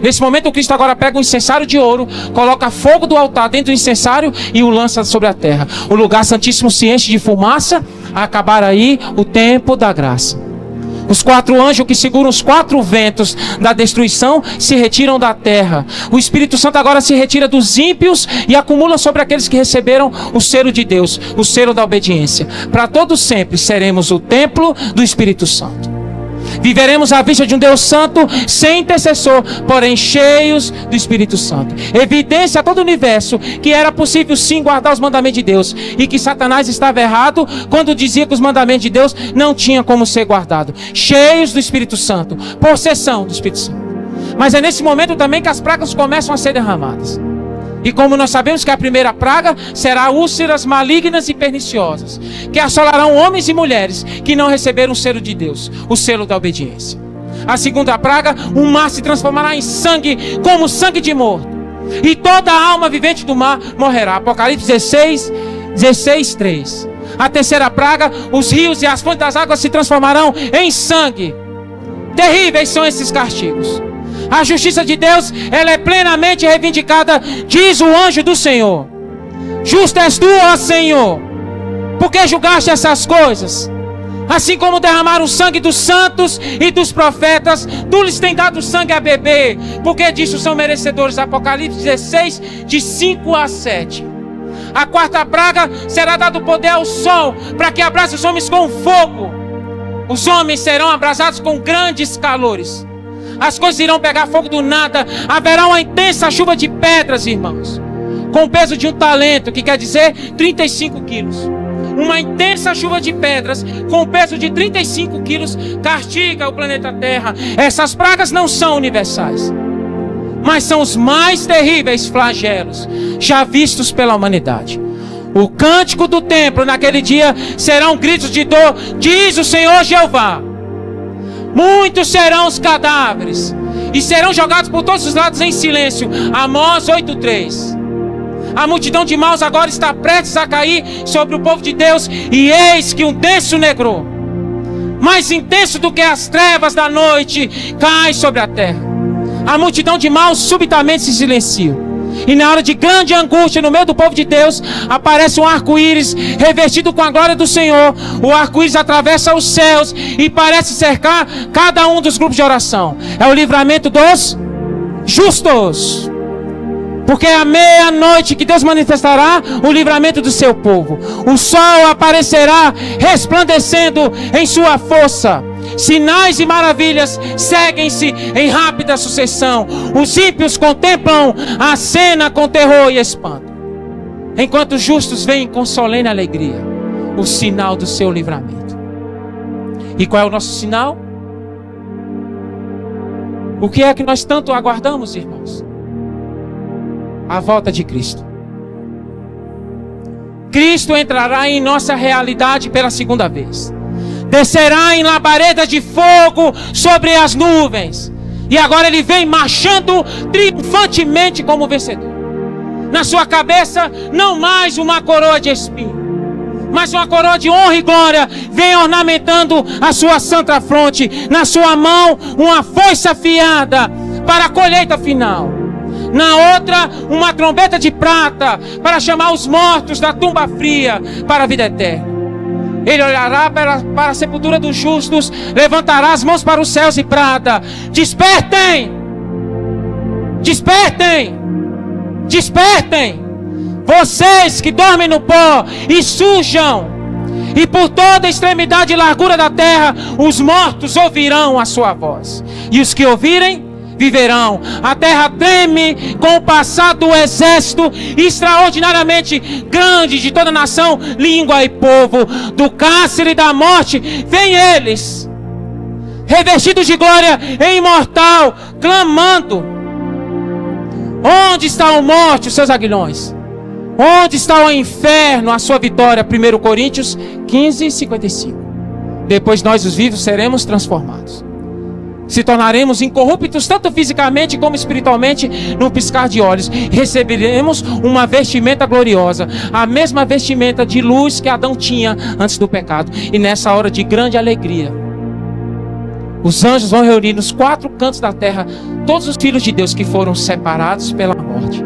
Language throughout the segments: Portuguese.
Nesse momento, o Cristo agora pega um incensário de ouro, coloca fogo do altar dentro do incensário e o lança sobre a terra. O lugar santíssimo se enche de fumaça, a acabar aí o tempo da graça. Os 4 anjos que seguram os 4 ventos da destruição se retiram da terra. O Espírito Santo agora se retira dos ímpios e acumula sobre aqueles que receberam o selo de Deus, o selo da obediência. Para todos sempre seremos o templo do Espírito Santo. Viveremos à vista de um Deus santo, sem intercessor, porém cheios do Espírito Santo. Evidência a todo o universo que era possível sim guardar os mandamentos de Deus, e que Satanás estava errado quando dizia que os mandamentos de Deus não tinham como ser guardados. Cheios do Espírito Santo, possessão do Espírito Santo. Mas é nesse momento também que as pragas começam a ser derramadas. E como nós sabemos que a primeira praga será úlceras malignas e perniciosas, que assolarão homens e mulheres que não receberam o selo de Deus, o selo da obediência. A segunda praga, o mar se transformará em sangue, como sangue de morto, e toda a alma vivente do mar morrerá. Apocalipse 16, 3. A terceira praga, os rios e as fontes das águas se transformarão em sangue. Terríveis são esses castigos. A justiça de Deus, ela é plenamente reivindicada, diz o anjo do Senhor. Justo és tu, ó Senhor, porque julgaste essas coisas. Assim como derramaram o sangue dos santos e dos profetas, tu lhes tem dado sangue a beber, porque disso são merecedores. Apocalipse 16, de 5 a 7. A quarta praga, será dado poder ao sol, para que abrace os homens com fogo. Os homens serão abrasados com grandes calores. As coisas irão pegar fogo do nada. Haverá uma intensa chuva de pedras, irmãos, com o peso de um talento, que quer dizer 35 quilos. Uma intensa chuva de pedras com o peso de 35 quilos castiga o planeta Terra. Essas pragas não são universais, mas são os mais terríveis flagelos já vistos pela humanidade. O cântico do templo naquele dia serão gritos de dor, diz o Senhor Jeová. Muitos serão os cadáveres e serão jogados por todos os lados em silêncio. Amós 8:3. A multidão de maus agora está prestes a cair sobre o povo de Deus, e eis que um denso negror, mais intenso do que as trevas da noite, cai sobre a terra. A multidão de maus subitamente se silencia. E na hora de grande angústia, no meio do povo de Deus, aparece um arco-íris revestido com a glória do Senhor. O arco-íris atravessa os céus e parece cercar cada um dos grupos de oração. É o livramento dos justos. Porque é à meia-noite que Deus manifestará o livramento do seu povo. O sol aparecerá resplandecendo em sua força. Sinais e maravilhas seguem-se em rápida sucessão. Os ímpios contemplam a cena com terror e espanto, enquanto os justos veem com solene alegria o sinal do seu livramento. E qual é o nosso sinal? O que é que nós tanto aguardamos, irmãos? A volta de Cristo. Cristo entrará em nossa realidade pela segunda vez. Descerá em labaredas de fogo sobre as nuvens. E agora ele vem marchando triunfantemente como vencedor. Na sua cabeça, não mais uma coroa de espinho, mas uma coroa de honra e glória vem ornamentando a sua santa fronte. Na sua mão, uma foice afiada para a colheita final. Na outra, uma trombeta de prata para chamar os mortos da tumba fria para a vida eterna. Ele olhará para a sepultura dos justos, levantará as mãos para os céus e brada: despertem! Despertem! Despertem! Vocês que dormem no pó e sujam, e por toda a extremidade e largura da terra, os mortos ouvirão a sua voz. E os que ouvirem, viverão. A terra treme com o passar do exército extraordinariamente grande de toda nação, língua e povo. Do cárcere da morte vêm eles, revestidos de glória e imortal, clamando: onde está a morte, os seus aguilhões? Onde está o inferno, a sua vitória? 1 Coríntios 15, 55. Depois nós, os vivos, seremos transformados. Se tornaremos incorruptos tanto fisicamente como espiritualmente no piscar de olhos. Receberemos uma vestimenta gloriosa, a mesma vestimenta de luz que Adão tinha antes do pecado. E nessa hora de grande alegria, Os anjos vão reunir nos 4 cantos da terra todos os filhos de Deus que foram separados pela morte.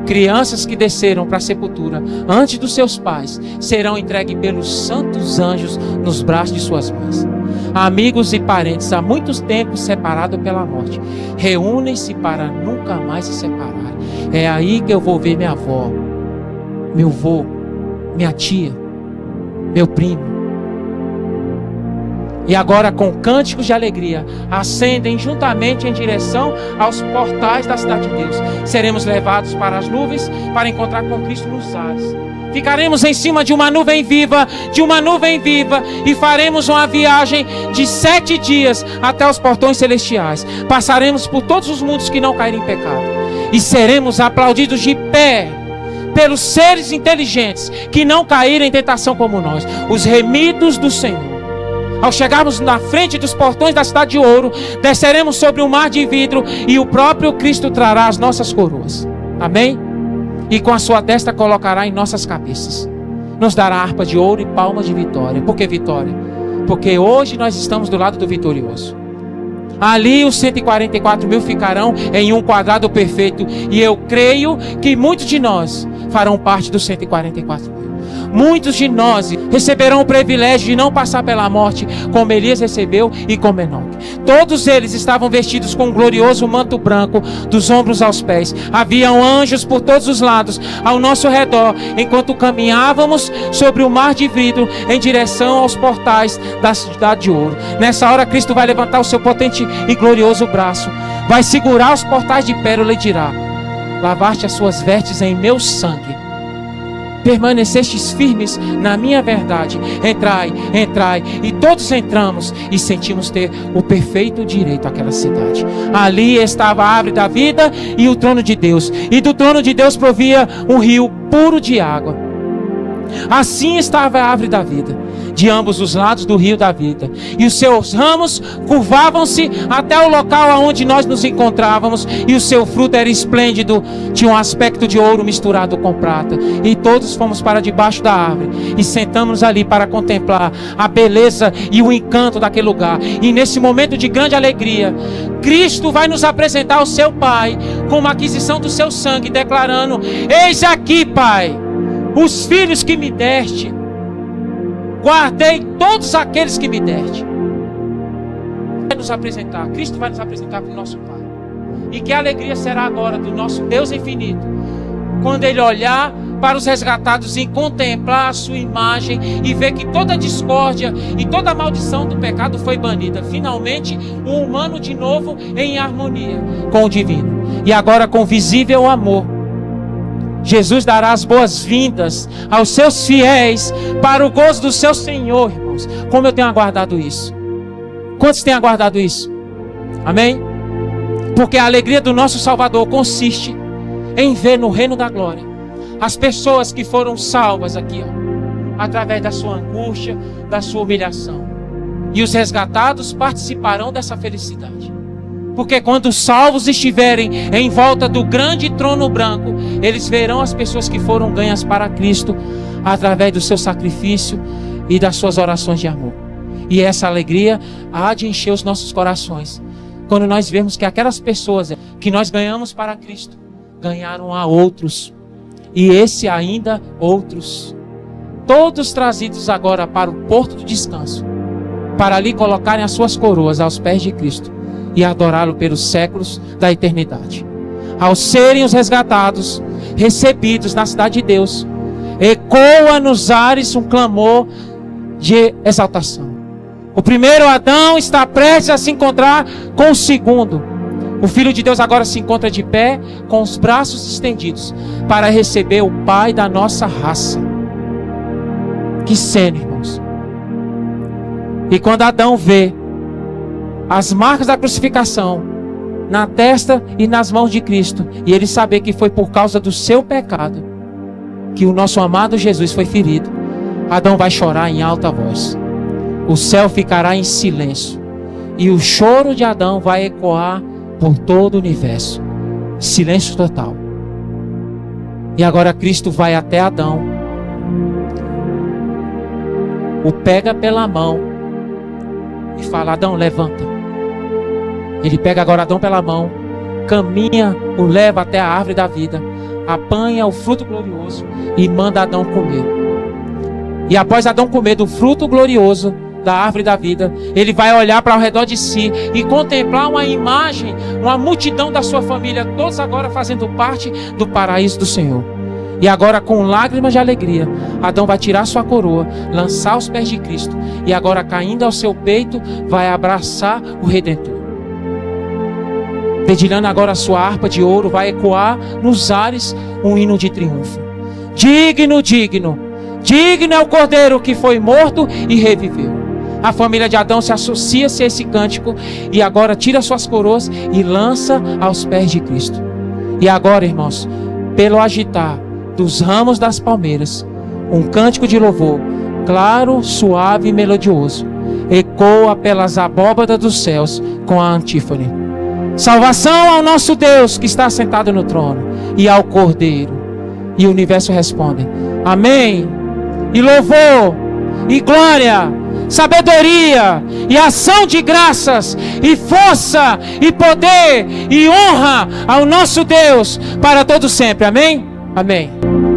Crianças que desceram para a sepultura antes dos seus pais serão entregues pelos santos anjos nos braços de suas mães. Amigos e parentes há muitos tempos separados pela morte reúnem-se para nunca mais se separar. É aí que eu vou ver minha avó, meu avô, minha tia, meu primo. E agora, com cânticos de alegria, ascendem juntamente em direção aos portais da cidade de Deus. Seremos levados para as nuvens para encontrar com Cristo nos ares. Ficaremos em cima de uma nuvem viva, e faremos uma viagem de 7 dias até os portões celestiais. Passaremos por todos os mundos que não caírem em pecado. E seremos aplaudidos de pé pelos seres inteligentes que não caíram em tentação como nós, os remidos do Senhor. Ao chegarmos na frente dos portões da cidade de ouro, desceremos sobre um mar de vidro e o próprio Cristo trará as nossas coroas. Amém? E com a sua destra colocará em nossas cabeças. Nos dará harpa de ouro e palmas de vitória. Por que vitória? Porque hoje nós estamos do lado do vitorioso. Ali os 144 mil ficarão em um quadrado perfeito. E eu creio que muitos de nós farão parte dos 144 mil. Muitos de nós receberão o privilégio de não passar pela morte, como Elias recebeu e como Enoque. Todos eles estavam vestidos com um glorioso manto branco, dos ombros aos pés. Haviam anjos por todos os lados, ao nosso redor, enquanto caminhávamos sobre o mar de vidro, em direção aos portais da cidade de ouro. Nessa hora, Cristo vai levantar o seu potente e glorioso braço, vai segurar os portais de pérola e dirá: lavaste as suas vestes em meu sangue, permanecestes firmes na minha verdade. Entrai, entrai. E todos entramos e sentimos ter o perfeito direito àquela cidade. Ali estava a árvore da vida e o trono de Deus. E do trono de Deus provia um rio puro de água. Assim estava a árvore da vida, de ambos os lados do rio da vida. E os seus ramos curvavam-se até o local onde nós nos encontrávamos. E o seu fruto era esplêndido, tinha um aspecto de ouro misturado com prata. E todos fomos para debaixo da árvore e sentamos ali para contemplar a beleza e o encanto daquele lugar. E nesse momento de grande alegria, Cristo vai nos apresentar o seu Pai com uma aquisição do seu sangue, declarando: eis aqui, Pai, os filhos que me deste. Guardei todos aqueles que me deste. Vai nos apresentar, Cristo vai nos apresentar para o nosso Pai. E que alegria será agora do nosso Deus infinito, quando Ele olhar para os resgatados e contemplar a sua imagem e ver que toda a discórdia e toda a maldição do pecado foi banida. Finalmente, um humano de novo em harmonia com o divino. E agora, com visível amor, Jesus dará as boas-vindas aos seus fiéis para o gozo do seu Senhor, irmãos. Como eu tenho aguardado isso? Quantos têm aguardado isso? Amém? Porque a alegria do nosso Salvador consiste em ver no reino da glória as pessoas que foram salvas aqui, através da sua angústia, da sua humilhação. E os resgatados participarão dessa felicidade. Porque quando os salvos estiverem em volta do grande trono branco, eles verão as pessoas que foram ganhas para Cristo através do seu sacrifício e das suas orações de amor. E essa alegria há de encher os nossos corações quando nós vemos que aquelas pessoas que nós ganhamos para Cristo ganharam a outros, e esse ainda outros, todos trazidos agora para o porto do descanso, para ali colocarem as suas coroas aos pés de Cristo e adorá-lo pelos séculos da eternidade. Ao serem os resgatados, recebidos na cidade de Deus, ecoa nos ares um clamor de exaltação. O primeiro Adão está prestes a se encontrar com o segundo. O Filho de Deus agora se encontra de pé, com os braços estendidos, para receber o Pai da nossa raça. Que cena, irmãos! E quando Adão vê as marcas da crucificação na testa e nas mãos de Cristo, e ele saber que foi por causa do seu pecado que o nosso amado Jesus foi ferido, Adão vai chorar em alta voz. O céu ficará em silêncio e o choro de Adão vai ecoar por todo o universo. Silêncio total. E agora Cristo vai até Adão, o pega pela mão e fala: Adão, levanta. Ele pega agora Adão pela mão, caminha, o leva até a árvore da vida, apanha o fruto glorioso e manda Adão comer. E após Adão comer do fruto glorioso da árvore da vida, ele vai olhar para ao redor de si e contemplar uma imagem, uma multidão da sua família, todos agora fazendo parte do paraíso do Senhor. E agora, com lágrimas de alegria, Adão vai tirar sua coroa, lançar aos pés de Cristo, e agora, caindo ao seu peito, vai abraçar o Redentor. Dedilhando agora a sua harpa de ouro, vai ecoar nos ares um hino de triunfo. Digno, digno, digno é o Cordeiro que foi morto e reviveu. A família de Adão se associa-se a esse cântico e agora tira suas coroas e lança aos pés de Cristo. E agora, irmãos, pelo agitar dos ramos das palmeiras, um cântico de louvor, claro, suave e melodioso, ecoa pelas abóbadas dos céus com a antífone: salvação ao nosso Deus que está sentado no trono e ao Cordeiro. E o universo responde: amém, e louvor, e glória, sabedoria, e ação de graças, e força, e poder, e honra ao nosso Deus para todo sempre. Amém? Amém.